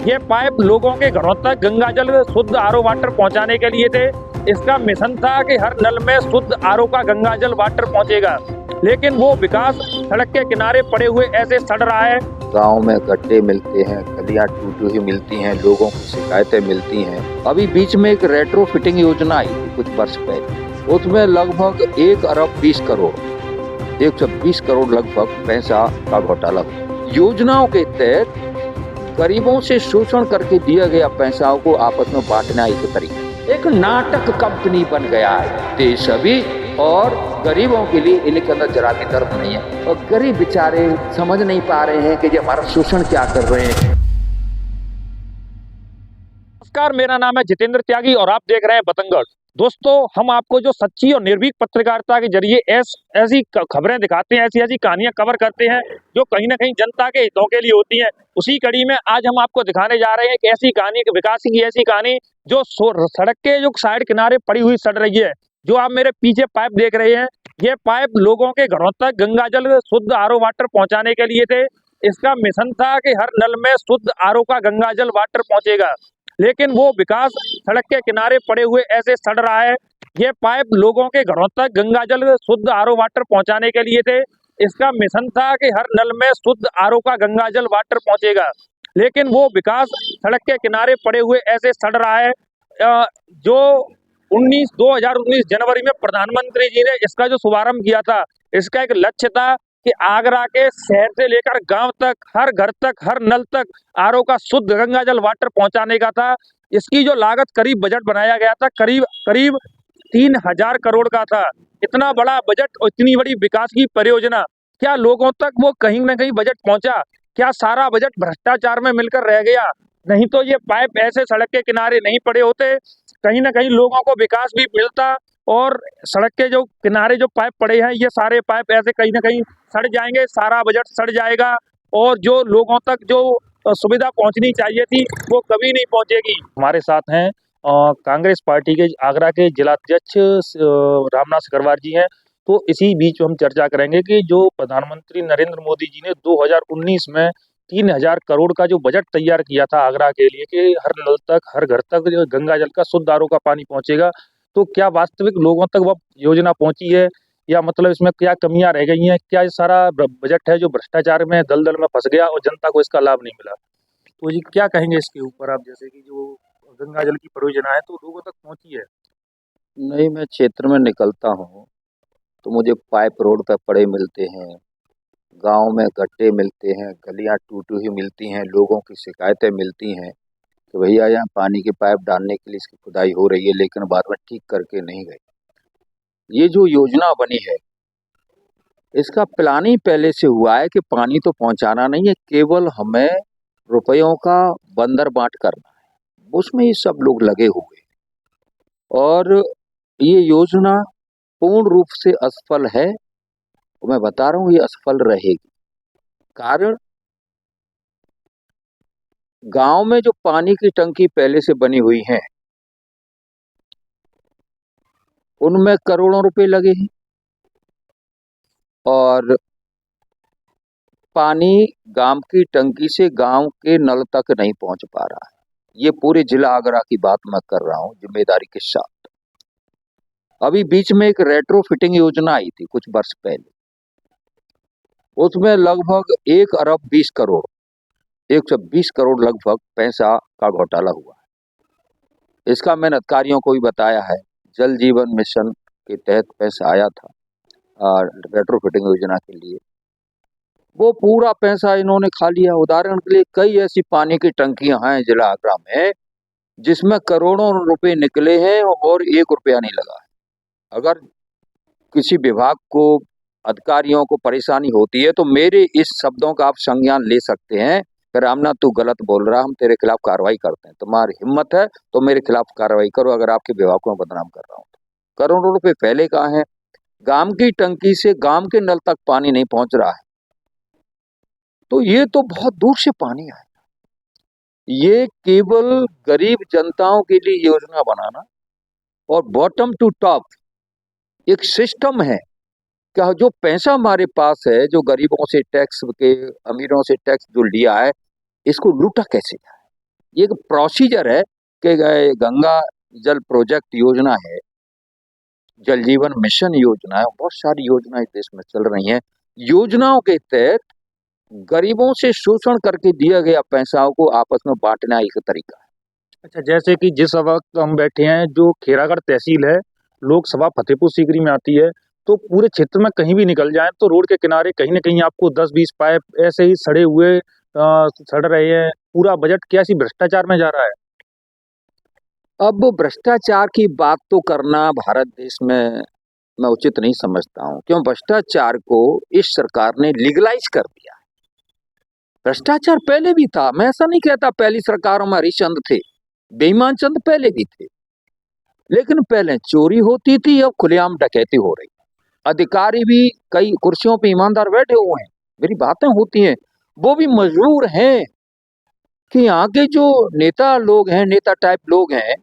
ये पाइप लोगों के घरों तक गंगा जल शुद्ध आरओ वाटर पहुंचाने के लिए थे। इसका मिशन था कि हर नल में शुद्ध आरओ का गंगा जल वाटर पहुंचेगा, लेकिन वो विकास सड़क के किनारे पड़े हुए ऐसे सड़ रहा है। गांव में गड्ढे मिलते हैं, गलियां टूटी हुई मिलती हैं, लोगों को शिकायतें मिलती हैं। अभी बीच में एक रेट्रो फिटिंग योजना आई थी कुछ वर्ष पहले, उसमें लगभग 1 अरब 20 करोड़ 120 करोड़ लगभग पैसा का घोटाला हुआ। योजनाओं के तहत गरीबों से शोषण करके दिया गया पैसाओं को आपस में बांटना एक तरीका, एक नाटक कंपनी बन गया है देश अभी, और गरीबों के लिए इनके अंदर जरा भी दर्द नहीं है, और गरीब बेचारे समझ नहीं पा रहे हैं कि ये हमारा शोषण क्या कर रहे हैं। नमस्कार, मेरा नाम है जितेंद्र त्यागी और आप देख रहे हैं बतंगड़। दोस्तों, हम आपको जो सच्ची और निर्भीक पत्रकारिता के जरिए ऐसी खबरें दिखाते हैं, ऐसी कहानियां कवर करते हैं जो कहीं ना कहीं जनता के हितों के लिए होती हैं। उसी कड़ी में आज हम आपको दिखाने जा रहे हैं कि ऐसी कहानी, विकास की ऐसी कहानी जो सड़क के जो साइड किनारे पड़ी हुई सड़ रही है। जो आप मेरे पीछे पाइप देख रहे हैं, ये पाइप लोगों के घरों तक गंगा जल शुद्ध आरओ वाटर पहुंचाने के लिए थे। इसका मिशन था कि हर नल में शुद्ध आरओ का गंगा जल वाटर पहुंचेगा, लेकिन वो विकास सड़क के किनारे पड़े हुए ऐसे सड़ रहा है। ये पाइप लोगों के घरों तक गंगा जल शुद्ध आरओ वाटर पहुंचाने के लिए थे। इसका मिशन था कि हर नल में शुद्ध आरओ का गंगा जल वाटर पहुंचेगा, लेकिन वो विकास सड़क के किनारे पड़े हुए ऐसे सड़ रहा है। जो 2019 जनवरी में प्रधानमंत्री जी ने इसका जो शुभारंभ किया था, इसका एक लक्ष्य था कि आगरा के शहर से लेकर गांव तक, हर घर तक, हर नल तक आरओ का शुद्ध गंगा जल वाटर पहुंचाने का था। इसकी जो लागत करीब बजट बनाया गया था, करीब 3000 करोड़ का था। इतना बड़ा बजट और इतनी बड़ी विकास की परियोजना, क्या लोगों तक वो कहीं ना कहीं बजट पहुंचा? क्या सारा बजट भ्रष्टाचार में मिलकर रह गया? नहीं तो ये पाइप ऐसे सड़क के किनारे नहीं पड़े होते, कहीं ना कहीं लोगों को विकास भी मिलता। और सड़क के जो किनारे जो पाइप पड़े हैं, ये सारे पाइप ऐसे कहीं ना कहीं सड़ जाएंगे, सारा बजट सड़ जाएगा, और जो लोगों तक जो सुविधा पहुंचनी चाहिए थी वो कभी नहीं पहुंचेगी। हमारे साथ हैं कांग्रेस पार्टी के आगरा के जिला अध्यक्ष रामनाथ सिकरवार जी हैं। तो इसी बीच हम चर्चा करेंगे कि जो प्रधानमंत्री नरेंद्र मोदी जी ने 2019 में 3000 करोड़ का जो बजट तैयार किया था आगरा के लिए कि हर नल तक, हर घर तक जो गंगा जल का शुद्ध आरओ का पानी पहुंचेगा, तो क्या वास्तविक लोगों तक वह योजना पहुंची है, या मतलब इसमें क्या कमियां रह गई हैं? क्या ये सारा बजट है जो भ्रष्टाचार में दलदल में फंस गया और जनता को इसका लाभ नहीं मिला? तो जी क्या कहेंगे इसके ऊपर आप? जैसे कि जो गंगा जल की परियोजना है तो लोगों तक पहुंची है? नहीं, मैं क्षेत्र में निकलता हूँ तो मुझे पाइप रोड पर पड़े मिलते हैं, गांव में गड्ढे मिलते हैं, गलियां टूटी हुई मिलती हैं, लोगों की शिकायतें मिलती हैं कि भैया यहाँ पानी की पाइप डालने के लिए इसकी खुदाई हो रही है, लेकिन बाद में ठीक करके नहीं गए। ये जो योजना बनी है, इसका प्लानिंग पहले से हुआ है कि पानी तो पहुंचाना नहीं है, केवल हमें रुपयों का बंदर बांट करना है। उसमें ये सब लोग लगे हुए, और ये योजना पूर्ण रूप से असफल है। मैं बता रहा हूँ ये असफल रहेगी। कारण, गांव में जो पानी की टंकी पहले से बनी हुई है उनमें करोड़ों रुपए लगे हैं, और पानी गांव की टंकी से गांव के नल तक नहीं पहुंच पा रहा है। ये पूरे जिला आगरा की बात मैं कर रहा हूं जिम्मेदारी के साथ। अभी बीच में एक रेट्रो फिटिंग योजना आई थी कुछ वर्ष पहले, उसमें लगभग 1 अरब 20 करोड़ 120 करोड़ लगभग पैसा का घोटाला हुआ है। इसका मैंने अधिकारियों को भी बताया है। जल जीवन मिशन के तहत पैसा आया था रेट्रो फिटिंग योजना के लिए, वो पूरा पैसा इन्होंने खा लिया। उदाहरण के लिए कई ऐसी पानी की टंकियां हैं जिला आगरा में जिसमें करोड़ों रुपए निकले हैं और 1 रुपया नहीं लगा है। अगर किसी विभाग को, अधिकारियों को परेशानी होती है तो मेरे इस शब्दों का आप संज्ञान ले सकते हैं कि रामनाथ तू गलत बोल रहा, हम तेरे खिलाफ कार्रवाई करते हैं। तुम्हारी हिम्मत है तो मेरे खिलाफ कार्रवाई करो अगर आपके विभाग को मैं बदनाम कर रहा हूँ तो। करोड़ों रुपए पहले कहाँ हैं? गांव की टंकी से गांव के नल तक पानी नहीं पहुंच रहा है, तो ये तो बहुत दूर से पानी आएगा। ये केवल गरीब जनताओं के लिए योजना बनाना और बॉटम टू टॉप एक सिस्टम है। क्या जो पैसा हमारे पास है, जो गरीबों से टैक्स के, अमीरों से टैक्स जो लिया है, इसको लूटा कैसे जाए? ये एक प्रोसीजर है कि गंगा जल प्रोजेक्ट योजना है, जल जीवन मिशन योजना है, बहुत सारी योजनाएं देश में चल रही हैं। योजनाओं के तहत गरीबों से शोषण करके दिया गया पैसाओं को आपस में बांटना एक तरीका है। अच्छा, जैसे कि जिस वक्त हम बैठे हैं, जो खेरागढ़ तहसील है, लोकसभा फतेहपुर सीकरी में आती है, तो पूरे क्षेत्र में कहीं भी निकल जाए तो रोड के किनारे कहीं न कहीं आपको 10-20 पाइप ऐसे ही सड़े हुए सड़ रहे हैं। पूरा बजट कैसी भ्रष्टाचार में जा रहा है। अब भ्रष्टाचार की बात तो करना भारत देश में मैं उचित नहीं समझता हूं, क्यों भ्रष्टाचार को इस सरकार ने लीगलाइज कर दिया। भ्रष्टाचार पहले भी था, मैं ऐसा नहीं कहता पहली सरकारों में हरिश्चंद्र थे, बेईमान चंद पहले भी थे, लेकिन पहले चोरी होती थी, अब खुलेआम डकैती हो रही। अधिकारी भी कई कुर्सियों पे ईमानदार बैठे हुए हैं, मेरी बातें होती हैं, वो भी मजबूर हैं कि यहाँ के जो नेता लोग हैं, नेता टाइप लोग हैं,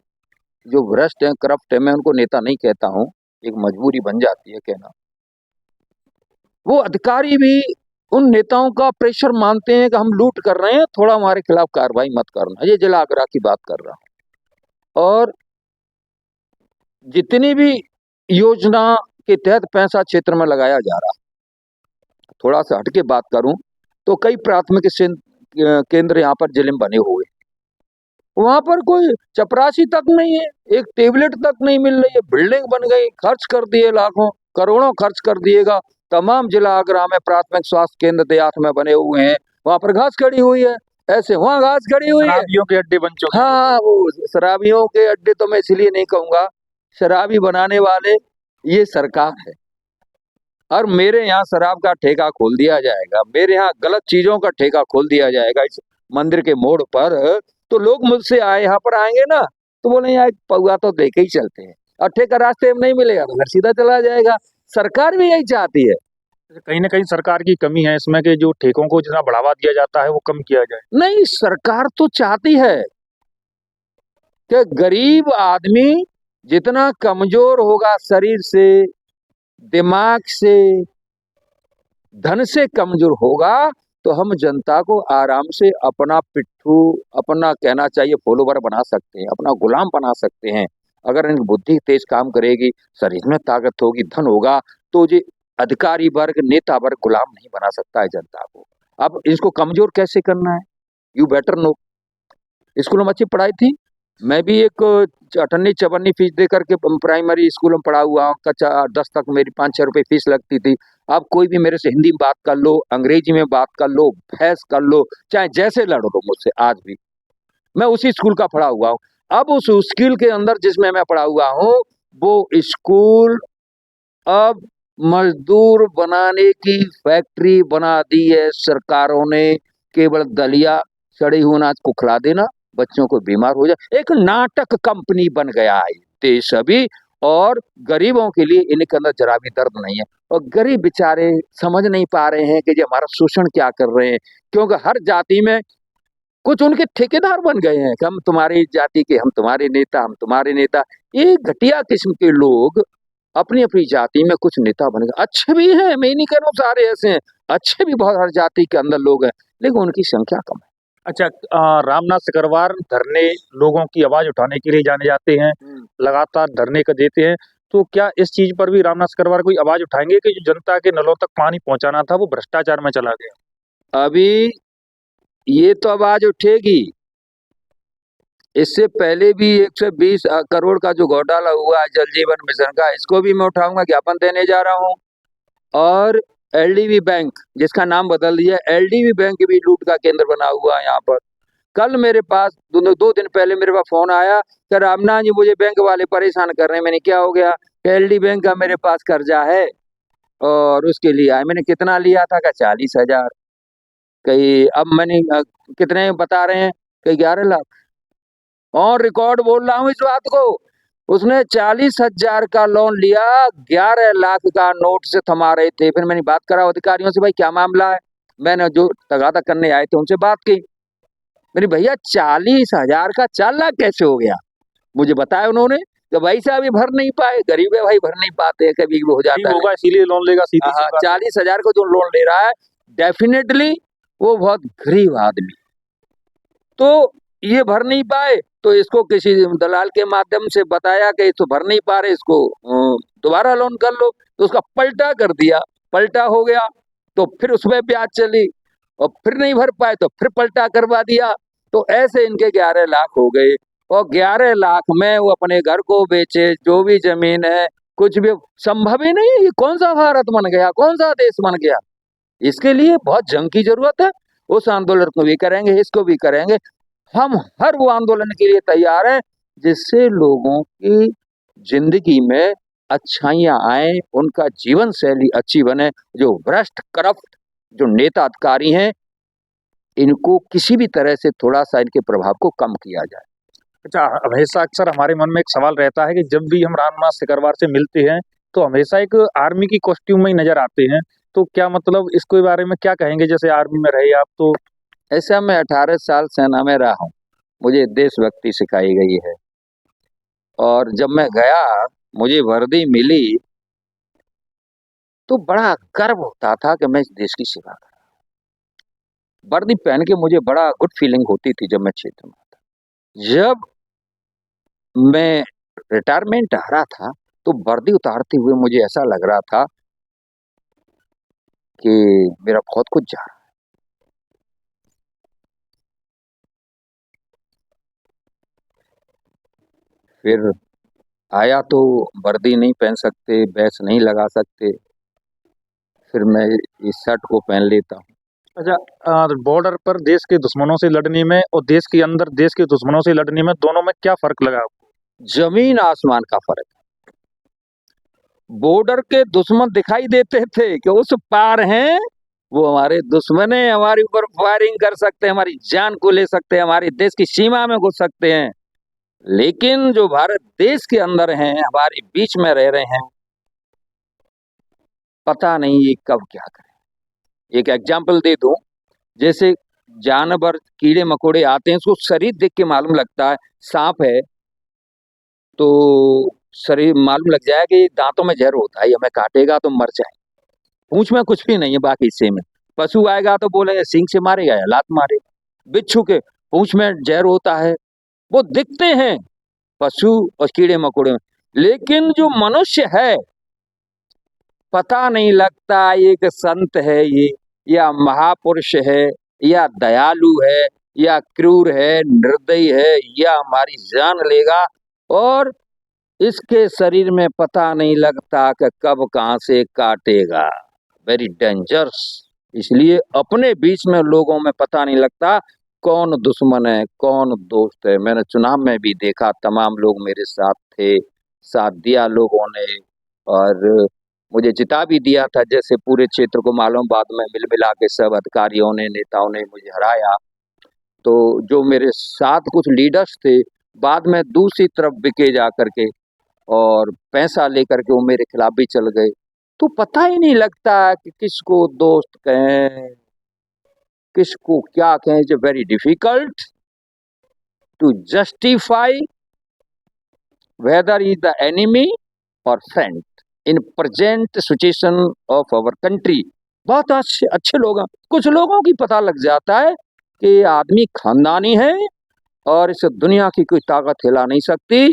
जो भ्रष्ट हैं, करप्ट है, मैं उनको नेता नहीं कहता हूं, एक मजबूरी बन जाती है कहना। वो अधिकारी भी उन नेताओं का प्रेशर मानते हैं कि हम लूट कर रहे हैं, थोड़ा हमारे खिलाफ कार्रवाई मत करना। ये जिला आगरा की बात कर रहा हूं। और जितनी भी योजना के तहत पैसा क्षेत्र में लगाया जा रहा है, थोड़ा सा हटके बात करूं तो कई प्राथमिक केंद्र यहाँ पर जिले में बने हुए, वहां पर कोई चपरासी तक नहीं है, एक टेबलेट तक नहीं मिल रही है, बिल्डिंग बन गई, खर्च कर दिए, लाखों करोड़ों खर्च कर दिएगा। तमाम जिला आगरा में प्राथमिक स्वास्थ्य केंद्र देहात में बने हुए हैं, वहां पर घास खड़ी हुई है, ऐसे वहां घास खड़ी हुई है, शराबियों के अड्डे बन चुके हैं। हाँ, वो शराबियों के अड्डे तो मैं इसलिए नहीं कहूंगा, शराबी बनाने वाले ये सरकार है। और मेरे यहाँ शराब का ठेका खोल दिया जाएगा, मेरे यहाँ गलत चीजों का ठेका खोल दिया जाएगा इस मंदिर के मोड़ पर, तो लोग मुझसे आए यहाँ पर आएंगे ना, तो बोले यार पौआ तो लेके ही चलते हैं, और ठेका रास्ते में नहीं मिलेगा तो घर सीधा चला जाएगा। सरकार भी यही चाहती है। कहीं न कहीं सरकार की कमी है इसमें कि जो ठेकों को जितना बढ़ावा दिया जाता है वो कम किया जाए। नहीं, सरकार तो चाहती है कि गरीब आदमी जितना कमजोर होगा शरीर से, दिमाग से, धन से कमजोर होगा, तो हम जनता को आराम से अपना पिट्ठू, अपना कहना चाहिए फॉलोवर बना सकते हैं, अपना गुलाम बना सकते हैं। अगर इनकी बुद्धि तेज काम करेगी, शरीर में ताकत होगी, धन होगा, तो ये अधिकारी वर्ग, नेता वर्ग गुलाम नहीं बना सकता है जनता को। अब इसको कमजोर कैसे करना है, यू बेटर नो। स्कूलों में अच्छी पढ़ाई थी, मैं भी एक अठन्नी चवन्नी फीस दे करके प्राइमरी स्कूल में पढ़ा हुआ हूँ, कक्षा 10 तक मेरी 5-6 रुपए फीस लगती थी। अब कोई भी मेरे से हिंदी में बात कर लो, अंग्रेजी में बात कर लो, बहस कर लो, चाहे जैसे लड़ लो मुझसे, आज भी मैं उसी स्कूल का पढ़ा हुआ हूँ। अब उस स्कूल के अंदर जिसमें मैं पढ़ा हुआ हूँ, वो स्कूल अब मजदूर बनाने की फैक्ट्री बना दी है सरकारों ने। केवल दलिया, सड़ी हुई अनाज को खिला देना, बच्चों को बीमार हो जाए, एक नाटक कंपनी बन गया है देश अभी। और गरीबों के लिए इनके अंदर जरा भी दर्द नहीं है, और गरीब बेचारे समझ नहीं पा रहे हैं कि ये हमारा शोषण क्या कर रहे हैं, क्योंकि हर जाति में कुछ उनके ठेकेदार बन गए हैं कि हम तुम्हारी जाति के, हम तुम्हारे नेता, हम तुम्हारे नेता। ये घटिया किस्म के लोग अपनी अपनी जाति में कुछ नेता बन गए। अच्छे भी हैं, मैं नहीं कह रहा हूँ सारे ऐसे हैं, अच्छे भी बहुत हर जाति के अंदर लोग हैं, लेकिन उनकी संख्या कम है। अच्छा, रामनाथ सिकरवार धरने लोगों की आवाज उठाने के लिए जाने जाते हैं, लगातार धरने का देते हैं, तो क्या इस चीज पर भी रामनाथ सिकरवार कोई आवाज उठाएंगे कि जो जनता के नलों तक पानी पहुंचाना था वो भ्रष्टाचार में चला गया। अभी ये तो आवाज उठेगी, इससे पहले भी 120 करोड़ का जो घोटाला हुआ है जल जीवन मिशन का, इसको भी मैं उठाऊंगा, ज्ञापन देने जा रहा हूं। और एलडीबी बैंक, जिसका नाम बदल दिया, एलडीबी बैंक भी लूट का केंद्र बना हुआ है यहाँ पर। कल मेरे पास 2 दिन पहले मेरे पास फोन आया कि रामनाथ जी मुझे बैंक वाले परेशान कर रहे हैं। मैंने क्या हो गया, एलडी बैंक का मेरे पास कर्जा है और उसके लिए आए। मैंने कितना लिया था, का 40,000। कहीं अब मैंने कितने बता रहे हैं, कहीं 11 लाख, और रिकॉर्ड बोल रहा हूँ इस बात को। उसने 40,000 का लोन लिया, 11 लाख का नोट से थमा रहे थे। फिर मैंने बात करा अधिकारियों से, भाई क्या मामला है। मैंने जो तगादा करने आए थे उनसे बात की, मेरी भैया 40,000 का 4 लाख कैसे हो गया। मुझे बताया उन्होंने कि भाई साहब ये भर नहीं पाए, गरीब है भाई, भर नहीं पाते, कभी हो जाता है, इसीलिए लोन लेगा। सीधी 40,000 को जो लोन ले रहा है, डेफिनेटली वो बहुत गरीब आदमी। तो ये भर नहीं पाए तो इसको किसी दलाल के माध्यम से बताया कि इसको भर नहीं पा रहे, इसको दोबारा लोन कर लो, तो उसका पलटा कर दिया, पलटा हो गया तो फिर उसमें ब्याज चली और फिर नहीं भर पाए तो फिर पलटा करवा दिया। तो ऐसे इनके 11 लाख हो गए और 11 लाख में वो अपने घर को बेचे, जो भी जमीन है, कुछ भी संभव ही नहीं है। ये कौन सा भारत बन गया, कौन सा देश बन गया? इसके लिए बहुत जंग की जरूरत है। उस आंदोलन को भी करेंगे, इसको भी करेंगे। हम हर वो आंदोलन के लिए तैयार हैं जिससे लोगों की जिंदगी में अच्छाइयां आए, उनका जीवन शैली अच्छी बने। जो भ्रष्ट करप्ट जो नेता अधिकारी हैं, इनको किसी भी तरह से थोड़ा सा इनके प्रभाव को कम किया जाए। अच्छा, हमेशा अक्सर हमारे मन में एक सवाल रहता है कि जब भी हम रामनाथ सिकरवार से मिलते हैं तो हमेशा एक आर्मी की कॉस्ट्यूम में ही नजर आते हैं, तो क्या मतलब इसके बारे में क्या कहेंगे? जैसे आर्मी में रहे आप, तो ऐसा मैं 18 साल सेना में रहा हूँ, मुझे देशभक्ति सिखाई गई है और जब मैं गया मुझे वर्दी मिली तो बड़ा गर्व होता था कि मैं इस देश की सेवा कर रहा हूं। वर्दी पहन के मुझे बड़ा गुड फीलिंग होती थी जब मैं क्षेत्र में था। जब मैं रिटायरमेंट आ रहा था तो वर्दी उतारते हुए मुझे ऐसा लग रहा था कि मेरा बहुत कुछ जा रहा है। फिर आया तो वर्दी नहीं पहन सकते, बैच नहीं लगा सकते, फिर मैं इस शर्ट को पहन लेता हूँ। अच्छा, बॉर्डर पर देश के दुश्मनों से लड़ने में और देश के अंदर देश के दुश्मनों से लड़ने में, दोनों में क्या फर्क लगा आपको? जमीन आसमान का फर्क है। बॉर्डर के दुश्मन दिखाई देते थे कि उस पार हैं, वो हमारे दुश्मन है, हमारे ऊपर फायरिंग कर सकते हैं, हमारी जान को ले सकते हैं, हमारे देश की सीमा में घुस सकते हैं। लेकिन जो भारत देश के अंदर हैं, हमारे बीच में रह रहे हैं, पता नहीं ये कब क्या करें। एक एग्जाम्पल दे दूं, जैसे जानवर कीड़े मकोड़े आते हैं, उसको शरीर देख के मालूम लगता है सांप है तो शरीर मालूम लग जाए कि दांतों में जहर होता है, हमें काटेगा तो मर जाए। पूंछ में कुछ भी नहीं है बाकी हिस्से में। पशु आएगा तो बोलेंगे सींग से मारेगा या लात मारेगा। बिच्छू के पूंछ में जहर होता है, वो दिखते हैं पशु और कीड़े मकोड़े में। लेकिन जो मनुष्य है, पता नहीं लगता एक संत है ये, या महापुरुष है, या दयालु है, या क्रूर है, निर्दयी है, या हमारी जान लेगा। और इसके शरीर में पता नहीं लगता कि कब कहां से काटेगा। Very dangerous. इसलिए अपने बीच में लोगों में पता नहीं लगता कौन दुश्मन है कौन दोस्त है। मैंने चुनाव में भी देखा, तमाम लोग मेरे साथ थे, साथ दिया लोगों ने और मुझे जिता भी दिया था, जैसे पूरे क्षेत्र को मालूम। बाद में मिल मिला के सब अधिकारियों ने, नेताओं ने मुझे हराया। तो जो मेरे साथ कुछ लीडर्स थे, बाद में दूसरी तरफ बिके जा करके और पैसा लेकर के वो मेरे खिलाफ भी चल गए। तो पता ही नहीं लगता कि किसको दोस्त कहें, किसको क्या कहें। It's very difficult to justify whether is the enemy और friend in present situation of our country. बहुत अच्छे अच्छे लोग हैं, कुछ लोगों की पता लग जाता है कि आदमी खानदानी है और इस दुनिया की कोई ताकत हिला नहीं सकती,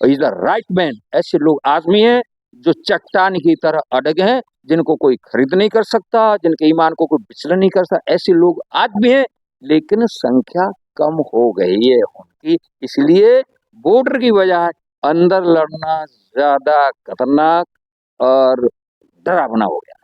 इज द राइट मैन। ऐसे लोग आदमी हैं जो चट्टान की तरह अड़ग हैं, जिनको कोई खरीद नहीं कर सकता, जिनके ईमान को कोई विचलन नहीं कर सकता। ऐसे लोग आज भी हैं, लेकिन संख्या कम हो गई है उनकी। इसलिए बॉर्डर की वजह अंदर लड़ना ज्यादा खतरनाक और डरावना हो गया।